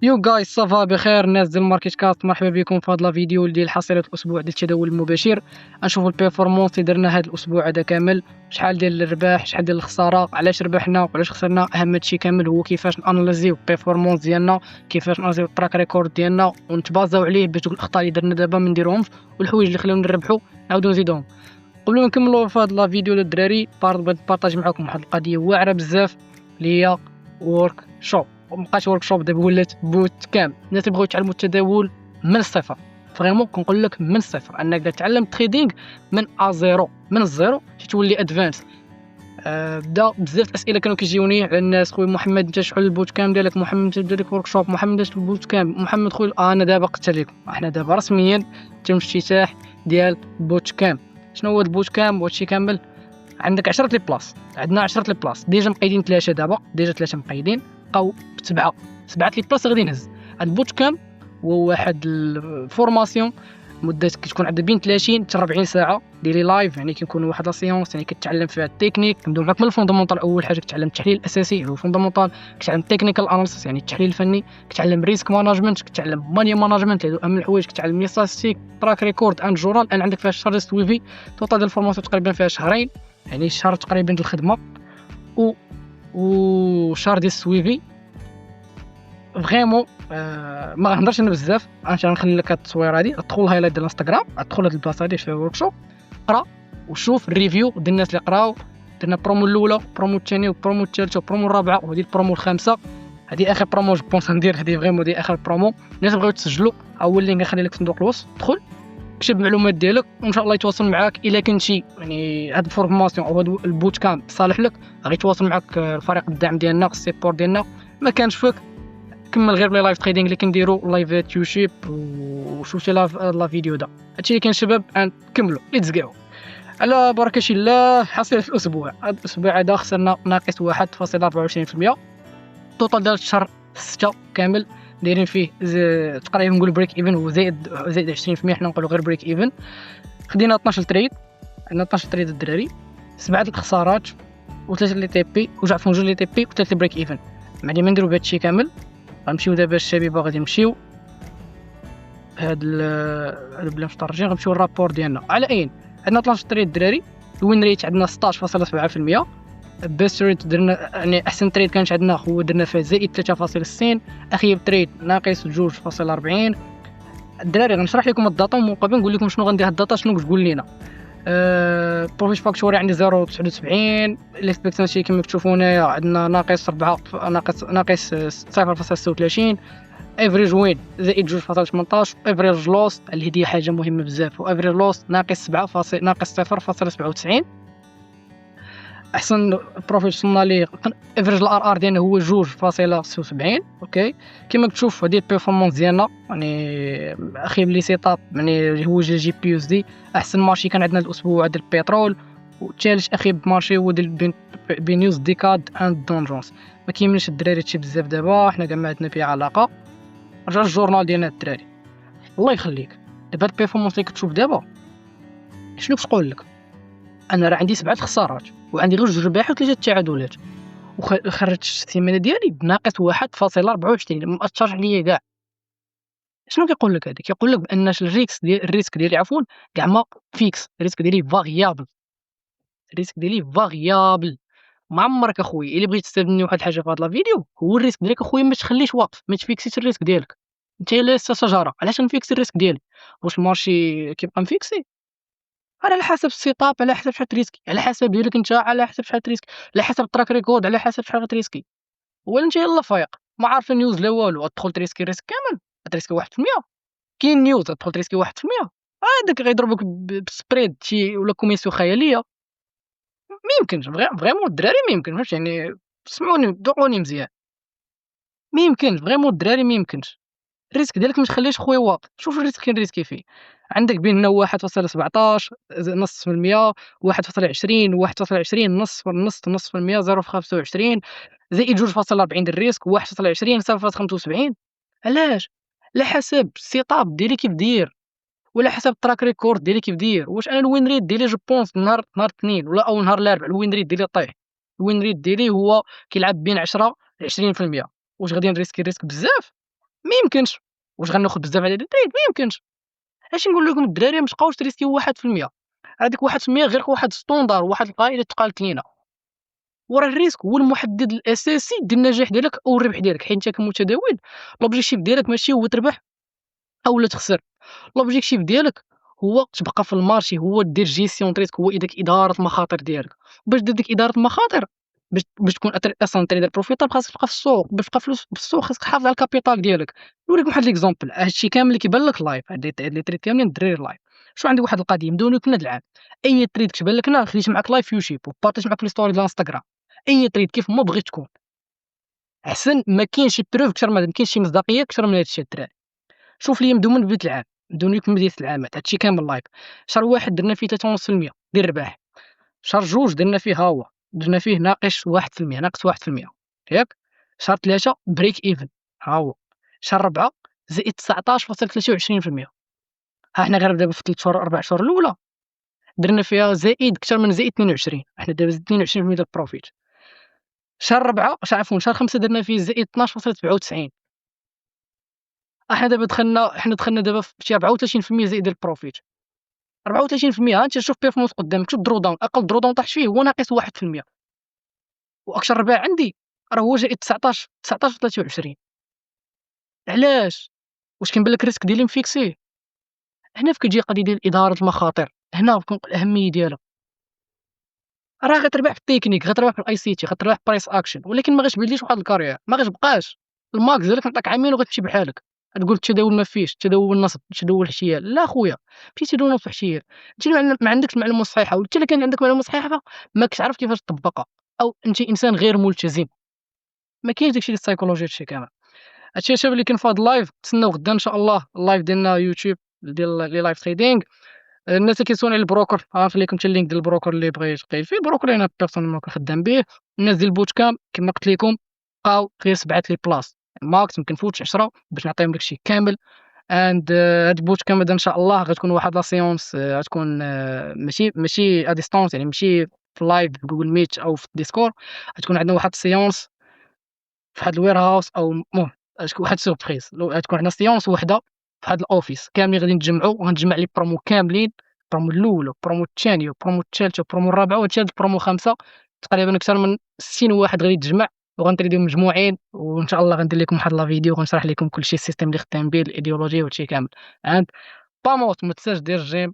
يو جايز صافا بخير الناس ديال الماركت كاست. مرحبا بكم في هذا الفيديو ديال حصيله الاسبوع ديال التداول المباشر. نشوفوا البيرفورمانس اللي درنا هذا الاسبوع هذا كامل، شحال ديال الربح شحال ديال الخساره، علاش ربحنا وعلاش خسرنا. اهم هادشي كامل هو كيفاش ناناليزيو البيرفورمانس ديالنا، كيفاش ناناليزيو التراك ريكورد ديالنا ونتبازاو عليه باش دوك الاخطاء اللي درنا دابا ما نديروهمش، والحوايج اللي خلاونا نربحوا نعاودو نزيدوهم. قبل ما نكملوا في هذا الفيديو الدراري بغيت نبارطاجي معكم واحد القضيه واعره بزاف اللي هي ورك شوب. ومبقاش ورك شوب، دابا ولات بوت كامب. الناس اللي بغاو يتعلموا التداول من الصفر، فريمون كنقول لك من الصفر، انك تتعلم تريدينغ من زيرو، من الزيرو حتى تولي ادفانس. بدا بزاف الاسئله كانوا كيجيوني على الناس، خويا محمد انت شحال البوت كامب ديالك، محمد انت دير لك ورك شوب، محمد اش البوت كامب، محمد خويا انا دابا قلت لكم احنا دابا رسميا تم افتتاح ديال بوت كامب. شنو هو البوت كامب؟ وهادشي كامل عندك 10 لي بلاص، عندنا 10 لي بلاص ديجا مقيدين 3 دابا، ديجا 3 مقيدين، بقاو سبعة لي بلاص غادي نهز. هاد البوت كامب هو واحد الفورماسيون مده كتكون عندها بين 30 حتى 40 ساعه ديالي لايف، يعني كيكون واحد لا سيونس يعني كتعلم فيها التكنيك. كنبداو معاك من الفوندامونتال. اول حاجه كتعلم التحليل الاساسي هو الفوندامونتال، كتعلم تكنيكال اناليسيس يعني التحليل الفني، كتعلم ريسك مانجمنت، كتعلم ماني مانجمنت هادو اهم الحوايج، كتعلم لي ستاتستيك، تراك ريكورد اند جورنال. انا عندك فيها شهر سويفي توتال ديال الفورماسيون تقريبا فيها شهرين، يعني شهر تقريبا ديال الخدمه و شهر ديال السويفي. فريمون ما غنهضرش انا بزاف، غنخلي لك هاد التصويره هادي، ادخل الهايلايت ديال الانستغرام، ادخل هاد البلاصه هادي فيها ورك شوب، قرا وشوف الريفيو ديال الناس اللي قراو. درنا برومو الاولى، برومو الثانيه، وبرومو الثالثه، وبرومو الرابعه، وهذه البرومو الخامسه. هذه اخر برومو جو بونس ندير، هذه فريمون دي اخر برومو. الناس بغاو تسجلوا، اول لينك غنخلي لك في صندوق الوصف، دخل كتب المعلومات ديالك وان شاء الله يتواصل معاك. الا كنتي يعني هاد الفورماسيون او هاد البوت كامب صالح لك، غيتواصل معاك الفريق الدعم ديالنا، السيبور ديالنا. ما كانش فيك كمل غير بلي لايف تريدينغ اللي كنديروا لايفات يوتيوب، وشوفتي لا فيديو دا. هادشي اللي كان شباب، كملوا ليتس جو على بركه الله. حصيله الاسبوع، هذا الاسبوع هذا خسرنا ناقص 1.24%. التوتال ديال الشهر 6 كامل دايرين فيه تقريبا نقول بريك ايفن، وزائد 20%، حنا نقولوا غير بريك ايفن. خدينا 12 تريد، عندنا 12 تريد الدراري، 7 الخسارات و3 لي تي بي، وعفوا 2 لي تي بي و3 بريك ايفن. معني ما نديرو بهادشي كامل. غنمشيو دابا الشبيبه، غادي نمشيو هاد بلا مشطرجين، غنمشيو الرابور ديالنا على اين. عندنا 12 تريد الدراري، الوين ريت عندنا 16.7%. بيست ريت درنا يعني احسن تريد كانت عندنا هو درنا فيه زائد 3.60. اخيب تريد ناقص 2.40. الدراري غنشرح لكم الداتا ومقابل نقول لكم شنو غندير هاد الداتا، شنو كتقول لينا. بروفيت فاكتوري عندي 0.79. الاكسبكتانسي كما كتشوفوا هنايا عندنا ناقص 4 ناقص 0.36. افريج وين زائد 2.18. افريج لوس اللي هي حاجه مهمه بزاف، وافريج لوس ناقص 0.97. احسن بروفيت وصلنا ليه افريج الار ار ديالنا هو 2.76. اوكي كما كتشوف هذه البيرفورمانس ديالنا يعني اخيب لي سيت اب يعني هو جي بي يو اس دي. احسن مارشي كان عندنا الاسبوع ديال البترول، والثالث اخيب مارشي هو ديال بينيوز ديكاد اند دونجونس. ما كيمنش الدراري هادشي بزاف دابا، حنا كاع ما عندنا فيه علاقه. رجع الجورنال ديالنا الدراري، الله يخليك. دابا البيرفورمانس اللي كتشوف دابا شنو كتقول لك؟ انا راه عندي 7 خسارات وعندي غير 2 رباح و3 تعادلات، وخرجت الثمانيه ديالي بناقص 1.24. ما اثرش عليا كاع. شنو كيقول لك هذا؟ كيقول لك بان الريسك ديالي عفوا كاع ما فيكس، الريسك ديالي فاريابل. الريسك ديالي فاريابل. ما عمرك اخويا الا بغيتي تستافد مني واحد الحاجه في هذا الفيديو، هو الريسك ديالك اخويا ما تخليش واقف، ما تفيكسيش الريسك ديالك. انت لسه شجره، علاش نفيكسي الريسك ديالي؟ واش المارشي كيبقى مفيكسي؟ على حسب السيت اب، على حسب شحال تريسكي، على حسب ديالك انت، على حسب شحال تريسكي، على حسب التراك ريكورد، على حسب شحال غتريسكي. هو انت يلا فايق ما عارف نيوز لا والو، تدخل تريسكي الريسك كامل، تريسكي 1%. كاين نيوز تدخل تريسكي 1%، هذاك غيضربك بسبريد شي ولا كوميسيون خياليه. ما يمكنش فريمون الدراري، ما يمكن. فهمت يعني؟ سمعوني دوقوني مزيان، ما يمكنش فريمون الدراري، ما يمكنش. الريسك ديالك ما تخليش خويا واقف. شوف الريسك كاين ريسكي فيه، عندك بين هنا 1.17 نص في المية، 1.20 1.20 نص في المية، 0.25 زائد 2.40 ديال الريسك، 1.20 0.75. علاش؟ على حسب السيت اب ديالي كيف داير، ولا حسب التراك ريكورد ديالي كيف داير. واش انا الوين ريت ديالي جو بونس نهار الاثنين ولا او نهار الاربعاء الوين ريت ديالي طيح. الوين ريت ديالي هو كيلعب بين 10 ل 20%. واش غادي نريسكي الريسك بزاف؟ ما يمكنش. واش غناخذ بزاف على هاد التريد؟ ما يمكنش. اش نقول لكم الدراري ما تبقاوش تريسكيو 1%. هذيك 1% غير واحد ستوندار، واحد القاعده تقالت لينا. وراه الريسك هو المحدد الاساسي ديال النجاح ديالك او الربح ديالك، حيت انت كمتداول لوبجيكتيف ديالك ماشي هو تربح او لا تخسر. لوبجيكتيف ديالك هو تبقى في المارشي، هو دير جيستيون ريسك، هو ديك اداره المخاطر ديالك. باش دير ديك اداره المخاطر، باش تكون اصلا تريدر بروفيتابل، خاصك تبقى في السوق. باش تبقى في السوق خاصك تحافظ على الكابيتال ديالك. نوريكم واحد ليكزومبل، هادشي كامل اللي كيبان لك لايف، هاد لي تريد كاملين دراري لايف. شو عندي واحد القضيه مدوني لكم هاد العام، اي تريد كتبان لك انا خليت معاك لايف يوتيوب وبارطاج معاك في ستوري ديال انستغرام. اي تريد كيف ما بغيت تكون احسن، ما كاينش شي بروف اكثر، ما كاينش شي مصداقيه اكثر من هادشي الدراري. شوف لي مدون من بداية العام، مدون لكم من بداية العامات، هادشي كامل لايف. شهر واحد درنا فيه 3.5% ديال الربح، شهر جوج درنا فيه ها هو، درنا فيه ناقص 1%، ناقص 1%، ياك. شهر 3 بريك ايفن، ها هو. شهر 4 زائد 19.23%. ها حنا غير دابا في 3 شهور 4 شهور الأولى درنا فيها زائد أكثر من زائد 22، حنا دابا 22% ديال البروفيت. شهر 4 عفوا شهر 5 درنا فيه زائد 12.97. حنا دخلنا دابا في شي 34% زائد ديال البروفيت. 34%. ها انت شوف بيرفورمانس قدامك، شوف درو داون، اقل درو داون طاح فيه هو ناقص 1%. واكثر ربح عندي راه هو جاي 19.23. علاش؟ واش كيبان لك الريسك ديالي مفيكسيه؟ هنا كتجي قضيه ديال اداره المخاطر، هنا كتكون الاهميه ديالها. راه غتربح في التكنيك، غتربح في الاي سي تي، غتربح في برايس اكشن، ولكن ما غتبدليش واحد الكارير، ما غتبقاش الماكس ديالك نعطيك عامين وغتمشي بحالك. تقول التداول ما فيش، التداول نصب، التداول احتيال. لا خويا، ماشي تداول نصب احتيال، انت ما عندكش المعلومه الصحيحه، وانت الا كان عندك معلومه صحيحه ما كتعرف كيفاش تطبقها، او انت انسان غير ملتزم. ما كاينش داكشي ديال السايكولوجيا هادشي كامل. هادشي الشباب اللي كاين في هاد اللايف، تسناو غدا ان شاء الله اللايف ديالنا يوتيوب ديال لي لايف تريدينغ. الناس اللي كيسولوا على البروكر غنخلي لكم حتى اللينك ديال البروكر اللي بغى يتقيد فيه. البروكر انا بيرسونيلمون كنخدم به. الناس ديال البوت كام كما قلت لكم بقاو غير 7 لي بلاص ماكس، ما كنفوتش 10 باش نعطيهم داكشي كامل. اند هاد البوت كام هذا ان شاء الله غتكون واحد لا سيونس، غتكون ماشي ا ديستونس، يعني ماشي في لايف في جوجل ميت او في ديسكورد. غتكون عندنا واحد السيونس في واحد الوير هاوس، او المهم واحد سوربريز. غتكون عندنا سيونس وحده في واحد الاوفيس كاملين غادي نتجمعوا، وغنجمع لي برومو كاملين، البرومو الاولى والبرومو الثانيه والبرومو الثالثه والبرومو الرابعه وحتى البرومو خمسه. تقريبا اكثر من 60 واحد غادي يتجمع وغنتريديو مجموعين، وان شاء الله غندير لكم واحد لا فيديو غنشرح لكم كلشي السيستم اللي خدام به، الايديولوجيا وهادشي كامل. عند باموت ما تنساش دير الجيم